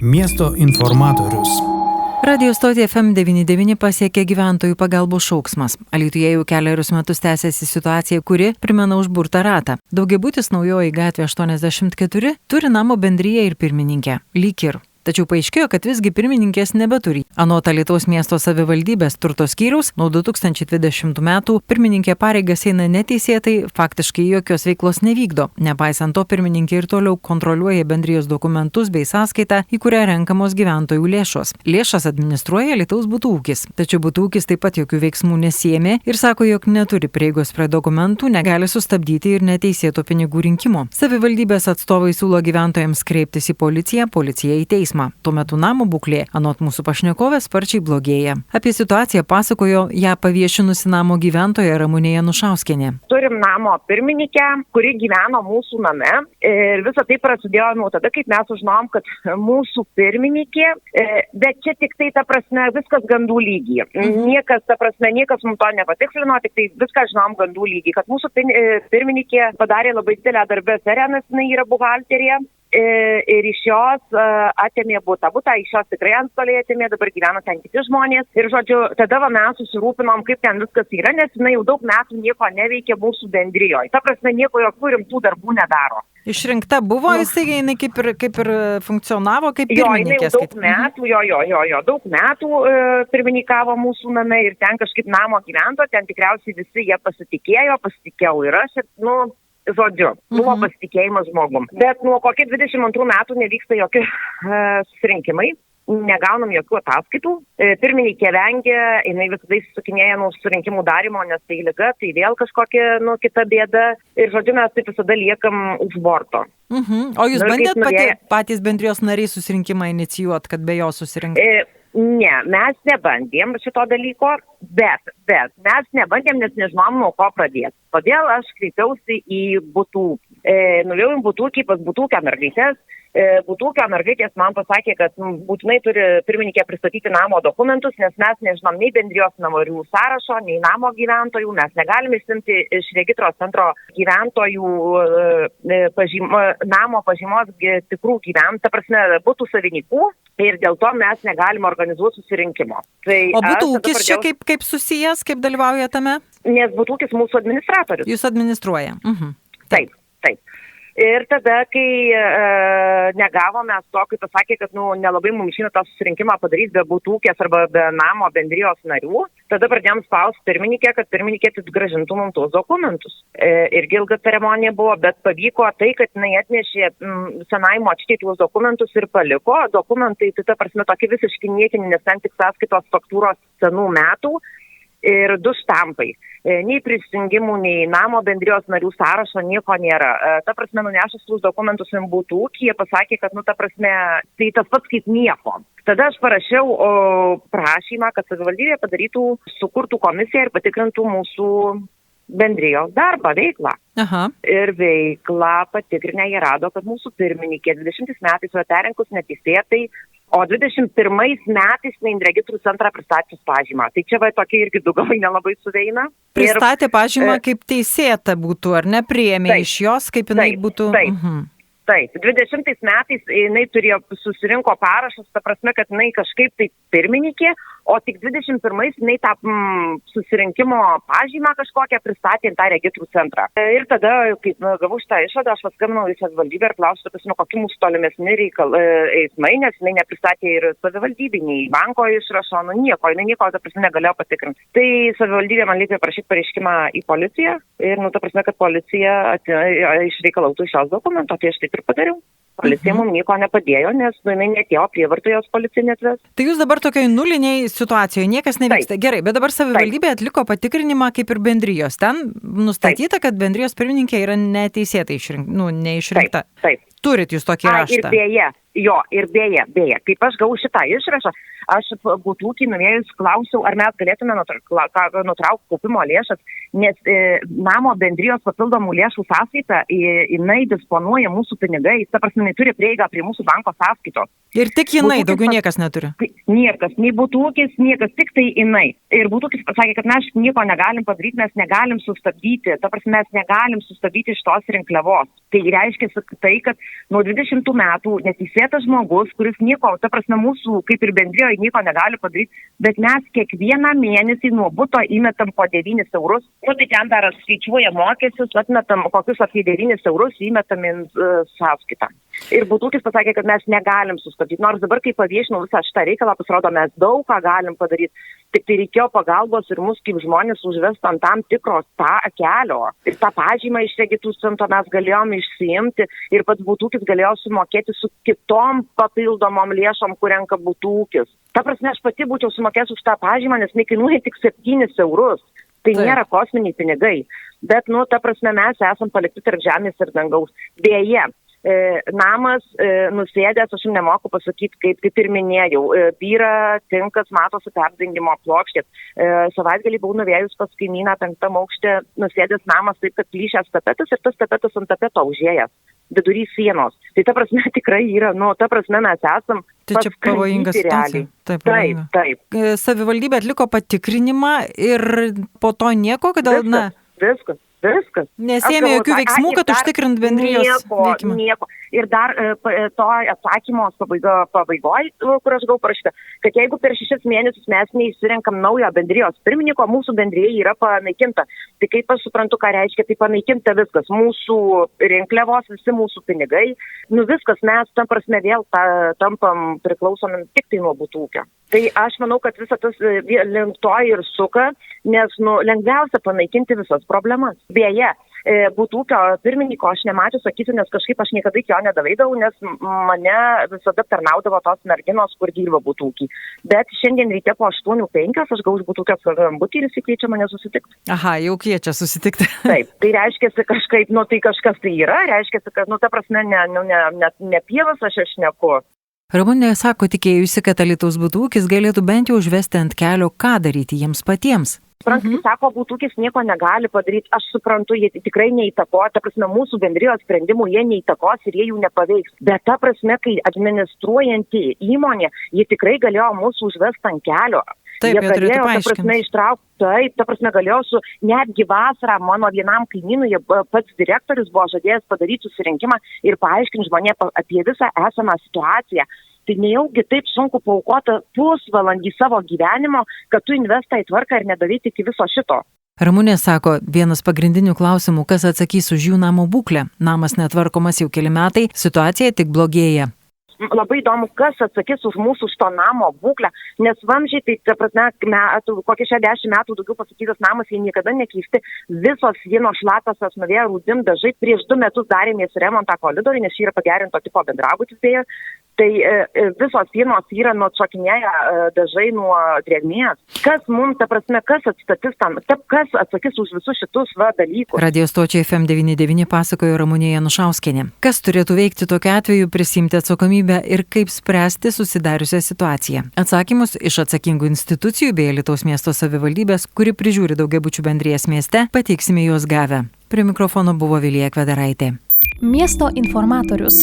Miesto informatorius. Radio stotį FM99 pasiekė gyventojų pagalbos šauksmas. Alytuje jau kelerius metus tęsiasi situacija, kuri primena užburtą ratą. Daugiabutis Naujoji gatvė 84 turi namo bendriją ir pirmininkę. Lyg ir. Tačiau paaiškėjo, kad visgi pirmininkės nebeturi. Anot Alytaus miesto savivaldybės turto skyriaus, nuo 2020 metų pirmininkė pareigas eina neteisėtai, faktiškai jokios veiklos nevykdo. Nepaisant to, pirmininkė ir toliau kontroliuoja bendrijos dokumentus bei sąskaitą, į kurią renkamos gyventojų lėšos. Lėšas administruoja Alytaus butų ūkis. Tačiau butų ūkis taip pat jokių veiksmų nesiėmė ir sako, jog neturi prieigos prie dokumentų, negali sustabdyti ir neteisėto pinigų rinkimo. Savivaldybės atstovai siūlo gyventojams kreiptis į policiją, policija į teismą. Tuo metu namo būklė, anot mūsų pašnekovės, sparčiai blogėja. Apie situaciją pasakojo ją paviešinusi namo gyventoja Ramunė Janušauskienė. Turim namo pirmininkę, kuri gyveno mūsų name ir visą tai prasidėjo nuo tada, kaip mes sužinojom, kad mūsų pirmininkė, bet čia tik tai ta prasme viskas gandų lygyje. Niekas mums to nepatikslino, tik tai viską žinom gandų lygyje, kad mūsų pirmininkė padarė labai didelę darbę seriją, nes jinai yra buhalterė. Ir iš jos atėmė butą, iš jos tikrai antstoliai atėmė, dabar gyvena ten kiti žmonės. Ir žodžiu, tada mes susirūpinom, kaip ten viskas yra, nes jinai jau daug metų nieko neveikia mūsų bendrijoje. Ta prasme, nieko jokių rimtų darbų nedaro. Išrinkta buvo įstaiga, jinai kaip ir funkcionavo kaip pirmininkė. Daug metų pirmininkavo mūsų name ir ten kažkaip namo gyvento, ten tikriausiai visi jie pasitikėjau ir aš, žodžiu, buvo pasitikėjimas žmogum. Bet nuo kokie 22 metų nevyksta jokie susirinkimai, negaunam jokių ataskaitų. Pirmininkė vengia, jinai visada įsisukinėja nuo susirinkimų darimo, nes tai liga, tai vėl kažkokia kita bėda. Ir žodžiu, mes taip visada liekam už borto. O jūs bandėt patys bendrijos nariai susirinkimą inicijuot, kad be jo susirinkti? Ne, mes nebandėm šito dalyko, bet mes nebandėm, nes nežinom, nuo ko pradėti. Todėl aš kreipiausi į butų. Nuvėjau į butūkį pas butūkę mergaitės. Butūkio mergaitės man pasakė, kad būtinai turi pirmininkė pristatyti namo dokumentus, nes mes nežinom nei bendrijos narių sąrašo, nei namo gyventojų. Mes negalime išsiimti iš registros centro gyventojų namo pažymos tikrų gyventojų, ta prasme, butų savininkų. Ir dėl to mes negalime organizuoti susirinkimo. O butų ūkis čia kaip susijęs, kaip dalyvauja tame? Nes butų ūkis mūsų administratorius. Jūs administruoja. Taip. Ir tada, kai negavom mes to, kai pasakė, kad nelabai mums išeina tą susirinkimą padaryti be butų ūkės arba be namo bendrijos narių, tada pradėjom spausti pirmininkę, kad pirmininkė grąžintų mums tuos dokumentus. Irgi ilga ceremonija buvo, bet pavyko tai, kad jinai atnešė senai močiutei tuos dokumentus ir paliko. Dokumentai, tai ta prasme, tokie visiškai niekini, nes ten tik sąskaitos faktūros senų metų. Ir 2 štampai. Nei prisijungimų, nei namo bendrijos narių sąrašo nieko nėra. Ta prasme, nunešus tuos dokumentus į butų ūkį, jie pasakė, kad, ta prasme, tai tas pats kaip nieko. Tada aš parašiau prašymą, kad savivaldybė padarytų, sukurtų komisiją ir patikrintų mūsų bendrijos darbą, veiklą. Ir veiklą patikrinę jie rado, kad mūsų pirmininkė 20 metais yra perrinkus neteisėtai, o 21 metais į registrų centrą pristatė pažymą. Tai čia tokie irgi du galai nelabai suveina. Pristatė pažymą kaip teisėta būtų, ar ne, priėmė iš jos, kaip jinai būtų... Taip, 20 metais jinai turėjo susirinko parašus, ta prasme, kad jinai kažkaip tai pirmininkė, o tik 21 jinai tą susirinkimo pažymą kažkokią pristatė į tą registrų centrą. Ir tada, kai gavau šitą išvadą, aš paskambinau į savivaldybę ir klausiu, kokie mūsų tolimesni eismai, nes jinai nepristatė ir savivaldybė, nei banko išrašo, jinai nieko, ta prasme, negalėjo patikrinti. Tai savivaldybė man liepė parašyti pareiškimą į policiją ir, ta prasme, kad policija išreikalautų iš šios dokumento, tai aš taip ir padariau. Policija mums nieko nepadėjo, nes jinai netėjo prievartą, jos policija netves. Tai jūs dabar tokioj nuliniai situacijoje, niekas nevyksta. Gerai, bet dabar savivaldybė atliko patikrinimą kaip ir bendrijos. Ten nustatyta, kad bendrijos pirmininkė yra neteisėtai neišrinkta. Taip. Turit jūs tokį raštą. Ir beje, kaip aš gavau šitą išrašą, aš butų ūkį nuvėjus klausiau, ar mes galėtume nutraukti kaupimo lėšas, nes namo bendrijos papildomų lėšų sąskaita, jinai disponuoja mūsų pinigais, ta prasme, jinai turi prieigą prie mūsų banko sąskaitos. Ir tik jinai, daugiau niekas neturi? Niekas, nei butų ūkis, niekas, tik tai jinai. Ir butų ūkis pasakė, kad mes nieko negalim padaryti, mes negalim sustabdyti, ta prasme, mes negalim sustabdyti šitos rinkliavos. Tai reiškia tai, kad nuo 20 metų neteisėtai registruotas žmogus, kuris nieko, ta prasme, mūsų, kaip ir bendrijoje, nieko negali padaryti, bet mes kiekvieną mėnesį nuo buto įmetam po 9 eurus, nu tai ten dar skaičiuoja mokesčius, atmetam kokius apie 9 eurus, įmetam į sąskaitą. Ir Būtūkis pasakė, kad mes negalim sustabdyti, nors dabar, kai paviešinau visą šitą reikalą, pasirodo, mes daug ką galim padaryti, tik tai reikėjo pagalbos ir mus kaip žmonės užvesti ant tam tikros tą kelio. Ir tą pažymą iš registrų centro mes galėjom išsiimti ir pats Būtūkis galėjo sumokėti su kitom papildomom lėšom, kur renka Būtūkis. Ta prasme, aš pati būčiau sumokęs už tą pažymą, nes jinai kainuoja tik 7 eurus. Tai nėra kosminiai pinigai. Bet, ta prasme, mes esam palikti tarp žemės ir dangaus. Beje, namas nusėdęs, aš jums nemoku pasakyti, kaip ir minėjau, byra, tinkas, matosi perdengimo plokštės. Savaitgalį buvau nuvėjus pas kaimyną 5 aukšte, nusėdęs namas taip, kad plyšęs tapetas ir tas tapetas ant tapeto užėjęs vidury sienos. Tai ta prasme tikrai yra, ta prasme mes esam. Tai čia pavojinga situacija. Taip. Savivaldybė atliko patikrinimą ir po to nieko, kad Viskas. Nesėmė jokių veiksmų, kad užtikrint bendrijos veikimą. Nieko. Ir dar to atsakymo pabaigoje, kur aš gavau parašyta, kad jeigu per 6 mėnesius mes neįsirenkam naujo bendrijos pirmininko, mūsų bendrija yra panaikinta. Tai kaip aš suprantu, ką reiškia, tai panaikinta viskas. Mūsų rinkliavos, visi mūsų pinigai. Viskas, mes tam prasme vėl tampam priklausomi tik tai nuo Būtūkio. Tai aš manau, kad visą tas link to ir suka, nes lengviausia panaikinti visas problemas. Beje, Būtūkio pirmininko aš nemačiau, sakysiu, nes kažkaip aš niekada jo nedaveidavau, nes mane visada tarnaudavo tos merginos, kur dirba Būtūkį. Bet šiandien ryte po 8:05 aš gavau iš Būtūkio skambutį ir jis kviečia mane susitikti. Aha, jau kviečia susitikti. Taip, tai reiškia kažkaip, tai kažkas tai yra, reiškia, kad, ta prasme, ne pievas aš šneku. Ramunė sako, tikėjusi, kad Alytaus Būtūkis galėtų bent jau užvesti ant kelio, ką daryti jiems patiems. Sako, Būtūkis nieko negali padaryti, aš suprantu, jie tikrai neįtakoja, ta prasme, mūsų bendrijos sprendimų jie neįtakos ir jie jų nepaveiks. Bet ta prasme, kai administruojanti įmonė, jie tikrai galėjo mūsų užvesti ant kelio. Taip, jie galėjo, ta prasme, ištraukti, taip, ta prasme, galėjo netgi vasarą mano vienam kaimynui, pats direktorius buvo žadėjęs padaryti susirinkimą ir paaiškinti žmonėms apie visą esamą situaciją. Tai nejaugi taip sunku paaukoti pusvalandį savo gyvenimo, kad tu investą į tvarką ir nedaryti iki viso šito. Ramunė sako, vienas pagrindinių klausimų, kas atsakys už jų namo būklę. Namas netvarkomas jau keli metai, situacija tik blogėja. Labai įdomu, kas atsakys už mūsų šito namo būklę, nes vamžiai, tai, ta prasme, kokie 60 metų daugiau pasakytas namas, jie niekada nekeisti, visos sienos šlapiosios nuvėjo rūdim dažai, prieš 2 metus darėmės remontą koridorių, nes šį yra pagerinto tipo bendrabutis beje, tai visos sienos yra nuočakinėję dažai nuo drėgmės. Kas mums, ta prasme, kas atstatys tam, kas atsakys už visus šitus dalykus? Radio stočiai FM99 pasakojo Ramunė Janušauskienė. Kas turėtų veikti tokiu atveju, prisimti atsakomybę ir kaip spręsti susidariusią situaciją? Atsakymus iš atsakingų institucijų bei Alytaus miesto savivaldybės, kuri prižiūri daugiabučių bendrijas mieste, pateiksime juos gavę. Prie mikrofono buvo Vilija Kvedaraitė. Miesto informatorius.